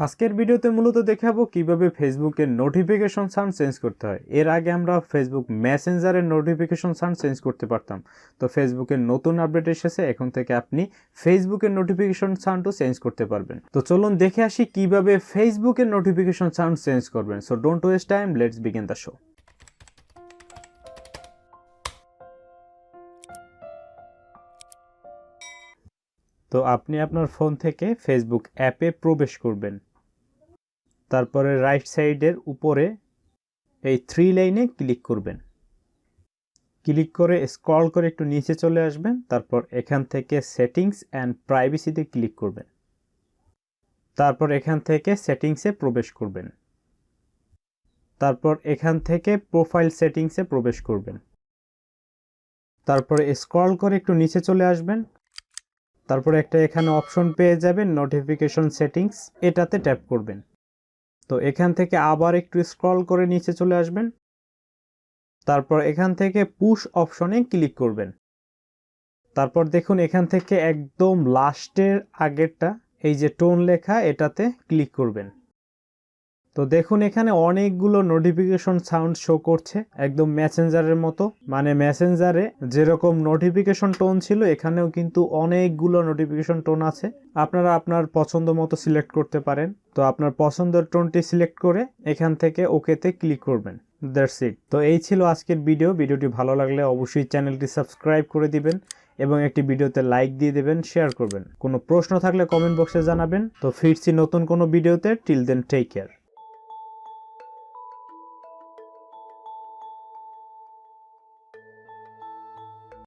আজকের ভিডিওতে মূলত দেখাবো কিভাবে ফেসবুকের নোটিফিকেশন সাউন্ড চেঞ্জ করতে হয়। এর আগে আমরা ফেসবুক মেসেঞ্জারের নোটিফিকেশন সাউন্ড চেঞ্জ করতে পারতাম, তো ফেসবুকের নতুন আপডেট এসেছে, এখন থেকে আপনি ফেসবুকের নোটিফিকেশন সাউন্ডও চেঞ্জ করতে পারবেন। তো চলুন দেখে আসি কিভাবে ফেসবুকের নোটিফিকেশন সাউন্ড চেঞ্জ করবেন। So don't waste time, let's begin the show. তো আপনি আপনার ফোন থেকে ফেসবুক অ্যাপে প্রবেশ করবেন। তারপরে রাইট সাইডের উপরে এই 3 লাইনে ক্লিক করবেন। ক্লিক করে স্ক্রল করে একটু নিচে চলে আসবেন। তারপর এখান থেকে সেটিংস অ্যান্ড প্রাইভেসিতে ক্লিক করবেন। তারপর এখান থেকে সেটিংসে প্রবেশ করবেন। তারপর এখান থেকে প্রোফাইল সেটিংসে প্রবেশ করবেন। তারপরে স্ক্রল করে একটু নিচে চলে আসবেন। তারপর একটা এখানে অপশন পেয়ে যাবেন নোটিফিকেশন সেটিংস, এটাতে ট্যাপ করবেন। তো এখান থেকে আবার একটু স্ক্রল করে নিচে চলে আসবেন। তারপর এখান থেকে পুশ অপশনে ক্লিক করবেন। তারপর দেখুন এখান থেকে একদম লাস্টের আগেরটা এই যে টোন লেখা, এটাতে ক্লিক করবেন। তো দেখুন এখানে অনেকগুলো নোটিফিকেশন সাউন্ড শো করছে, একদম মেসেঞ্জারের মতো। মানে মেসেঞ্জারে যেরকম নোটিফিকেশন টোন ছিল, এখানেও কিন্তু অনেকগুলো নোটিফিকেশন টোন আছে। আপনারা আপনার পছন্দ মতো সিলেক্ট করতে পারেন। তো আপনার পছন্দের টোনটি সিলেক্ট করে এখান থেকে ওকেতে ক্লিক করবেন। That's it. তো এই ছিল আজকের ভিডিওটি ভালো লাগলে অবশ্যই চ্যানেলটি সাবস্ক্রাইব করে দিবেন এবং একটি ভিডিওতে লাইক দিয়ে দেবেন, শেয়ার করবেন। কোনো প্রশ্ন থাকলে কমেন্ট বক্সে জানাবেন। তো ফিরছি নতুন কোনো ভিডিওতে। Till then take care.